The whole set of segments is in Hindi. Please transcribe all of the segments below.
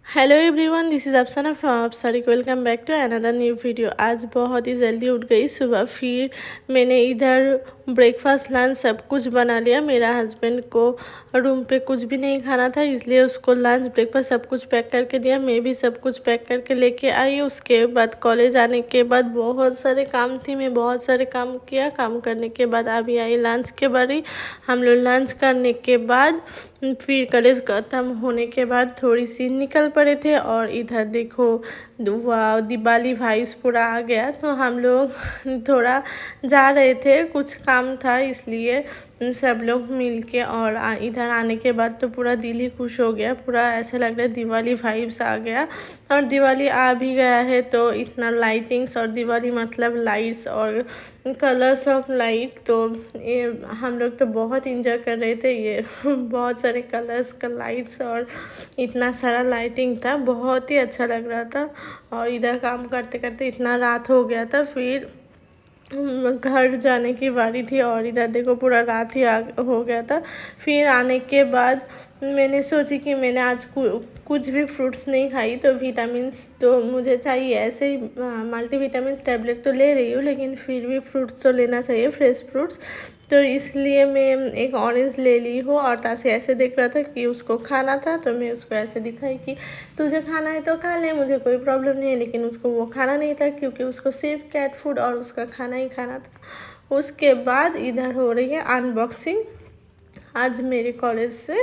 Hello everyone, this is Afsana from अफसारिक। Welcome back to another new video. आज बहुत ही जल्दी उठ गई सुबह। फिर मैंने इधर ब्रेकफास्ट लंच सब कुछ बना लिया। मेरा हस्बैंड को रूम पे कुछ भी नहीं खाना था, इसलिए उसको लंच ब्रेकफास्ट सब कुछ पैक करके दिया। मैं भी सब कुछ पैक करके लेके आई। उसके बाद कॉलेज आने के बाद बहुत सारे काम थी, मैं बहुत सारे काम किया। काम करने के बाद अभी आई लंच के बारी। हम लोग लंच करने के बाद फिर कॉलेज ख़त्म होने के बाद थोड़ी सी निकल पड़े थे। और इधर देखो, वाह, दिवाली वाइब्स पूरा आ गया। तो हम लोग थोड़ा जा रहे थे, कुछ काम था इसलिए सब लोग मिल के। और इधर आने के बाद तो पूरा दिल ही खुश हो गया। पूरा ऐसा लग रहा है दिवाली वाइब्स आ गया। और दिवाली आ भी गया है तो इतना लाइटिंग्स, और दिवाली मतलब लाइट्स और कलर्स ऑफ लाइट। तो ये हम लोग तो बहुत इंजॉय कर रहे थे। ये बहुत सारे कलर्स का लाइट्स और इतना सारा लाइटिंग था, बहुत ही अच्छा लग रहा था। और इधर काम करते करते इतना रात हो गया था। फिर घर जाने की बारी थी और इधर देखो पूरा रात ही हो गया था। फिर आने के बाद मैंने सोची कि मैंने आज कुछ भी फ्रूट्स नहीं खाई, तो विटामिन्स तो मुझे चाहिए। ऐसे ही मल्टीविटामिन्स टैबलेट तो ले रही हूँ, लेकिन फिर भी फ्रूट्स तो लेना चाहिए, फ्रेश फ्रूट्स। तो इसलिए मैं एक ऑरेंज ले ली हूँ। और तासे ऐसे देख रहा था कि उसको खाना था, तो मैं उसको ऐसे दिखाई कि तुझे खाना है तो खा ले, मुझे कोई प्रॉब्लम नहीं है। लेकिन उसको वो खाना नहीं था, क्योंकि उसको सिर्फ कैट फूड और उसका खाना ही खाना था। उसके बाद इधर हो रही है अनबॉक्सिंग। आज मेरे कॉलेज से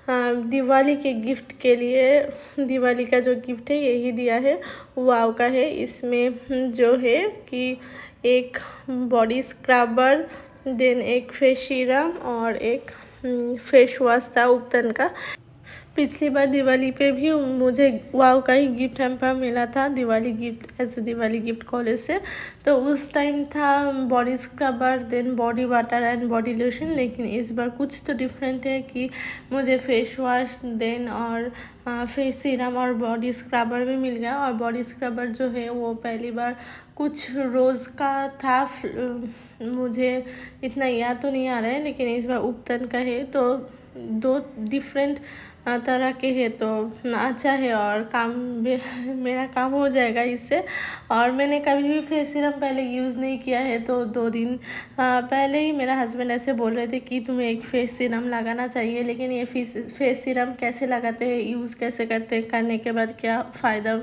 दिवाली के गिफ्ट के लिए, दिवाली का जो गिफ्ट है यही दिया है, वाव का है। इसमें जो है कि एक बॉडी स्क्रबर, देन एक फेस सीरम और एक फेस वॉश था उपटन का। पिछली बार दिवाली पे भी मुझे वाव का ही गिफ्ट हैम्पर मिला था, Diwali gift, as Diwali gift college से। तो उस टाइम था body scrubber, then body water and body lotion. लेकिन इस बार कुछ तो डिफरेंट है कि मुझे फेस वॉश, देन और फेस सीरम और बॉडी स्क्रबर भी मिल गया। और बॉडी स्क्रबर जो है वो पहली बार कुछ रोज़ का था, मुझे इतना याद तो नहीं आ रहा है। लेकिन इस बार उपटन का है, तो दो डिफरेंट तरह के है, तो अच्छा है। और काम भी मेरा काम हो जाएगा इससे। और मैंने कभी भी फेस सीरम पहले यूज़ नहीं किया है, तो 2 दिन पहले ही मेरा हस्बैंड ऐसे बोल रहे थे कि तुम्हें एक फेस सीरम लगाना चाहिए। लेकिन ये फेस सीरम कैसे लगाते हैं, यूज़ कैसे करते हैं, करने के बाद क्या फ़ायदा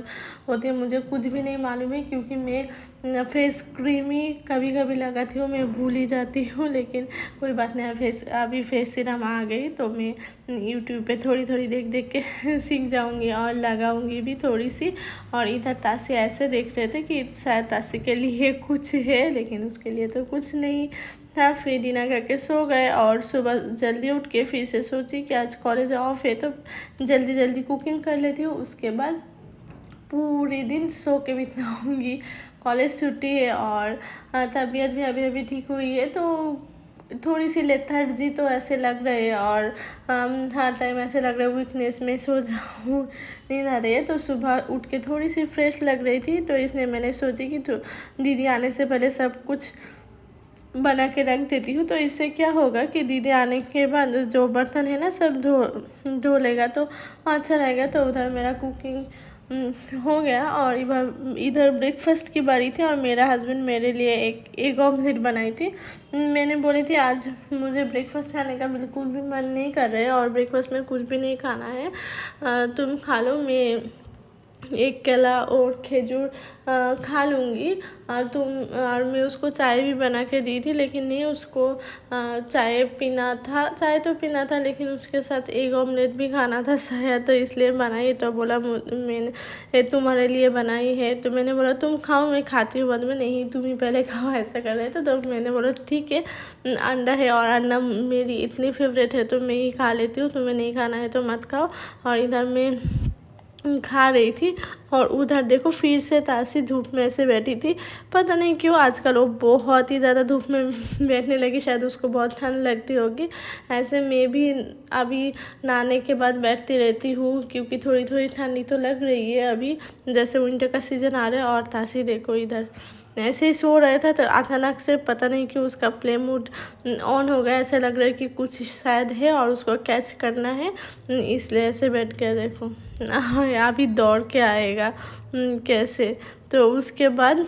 होते हैं, मुझे कुछ भी नहीं मालूम है। क्योंकि मैं फेस क्रीम ही कभी कभी लगाती हूँ, मैं भूल ही जाती हूँ। लेकिन कोई बात नहीं, अभी फेस सीरम आ गई तो मैं यूट्यूब पे थोड़ी थोड़ी देख देख के सीख जाऊंगी और लगाऊंगी भी थोड़ी सी। और इधर तासी ऐसे देख रहे थे कि शायद तासी के लिए कुछ है, लेकिन उसके लिए तो कुछ नहीं था। फिर डिनर करके सो गए। और सुबह जल्दी उठ के फिर से सोची कि आज कॉलेज ऑफ है, तो जल्दी जल्दी कुकिंग कर लेती हूँ। उसके बाद पूरे दिन सो के बिताऊँगी। कॉलेज छुट्टी है और तबीयत भी अभी अभी ठीक हुई है, तो थोड़ी सी लेथर्जी तो ऐसे लग रहे है। और हर टाइम ऐसे लग रहा है वीकनेस में सो जाऊँ, नींद आ रही है। तो सुबह उठ के थोड़ी सी फ्रेश लग रही थी, तो इसलिए मैंने सोची कि तो दीदी आने से पहले सब कुछ बना के रख देती हूँ। तो इससे क्या होगा कि दीदी आने के बाद जो बर्तन है ना सब धो लेगा, तो अच्छा रहेगा। तो उधर मेरा कुकिंग हो गया। और इधर ब्रेकफास्ट की बारी थी और मेरा हस्बैंड मेरे लिए एक एग ऑमलेट बनाई थी। मैंने बोली थी आज मुझे ब्रेकफास्ट खाने का बिल्कुल भी मन नहीं कर रहा है और ब्रेकफास्ट में कुछ भी नहीं खाना है, तुम खा लो, मैं एक केला और खजूर खा लूँगी। और मैं उसको चाय भी बना के दी थी, लेकिन नहीं, उसको चाय पीना था, चाय तो पीना था, लेकिन उसके साथ एग ऑमलेट भी खाना था शायद, तो इसलिए बनाई। तो बोला मैंने तुम्हारे लिए बनाई है। तो मैंने बोला तुम खाओ, मैं खाती हूँ बाद में। नहीं, तुम ही पहले खाओ, ऐसा कर रहे थे। तो मैंने बोला ठीक है, अंडा है और अंडा मेरी इतनी फेवरेट है तो मैं ही खा लेती हूँ, तुम्हें नहीं खाना है तो मत खाओ। और इधर मैं खा रही थी। और उधर देखो फिर से तासी धूप में ऐसे बैठी थी। पता नहीं क्यों आजकल वो बहुत ही ज़्यादा धूप में बैठने लगी, शायद उसको बहुत ठंड लगती होगी। ऐसे मैं भी अभी नहाने के बाद बैठती रहती हूँ, क्योंकि थोड़ी थोड़ी ठंडी तो लग रही है अभी, जैसे विंटर का सीज़न आ रहा है। और तासी देखो इधर ऐसे ही सो रहा था तो अचानक से पता नहीं क्यों उसका प्ले मोड ऑन हो गया। ऐसा लग रहा है कि कुछ शायद है और उसको कैच करना है, इसलिए ऐसे बैठ गया। देखो अभी दौड़ के आएगा कैसे। तो उसके बाद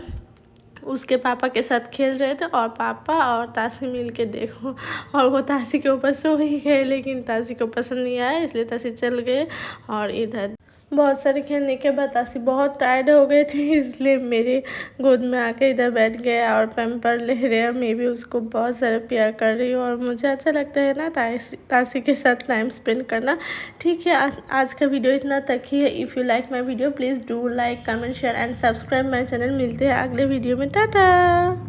उसके पापा के साथ खेल रहे थे और पापा और ताशी मिल के देखो, और वो ताशी के ऊपर सो ही गए, लेकिन ताशी को पसंद नहीं आया इसलिए ताशी चल गए। और इधर बहुत सारे खेलने के बाद ताशी बहुत टायर्ड हो गए थे, इसलिए मेरे गोद में आके इधर बैठ गया और पैम्पर ले रहे हैं। मैं भी उसको बहुत सारा प्यार कर रही हूँ और मुझे अच्छा लगता है ना ताशी के साथ टाइम स्पेंड करना। ठीक है, आज का वीडियो इतना तक ही है। If you like my video please do like comment share and subscribe my channel. मिलते हैं अगले वीडियो में। टाटा।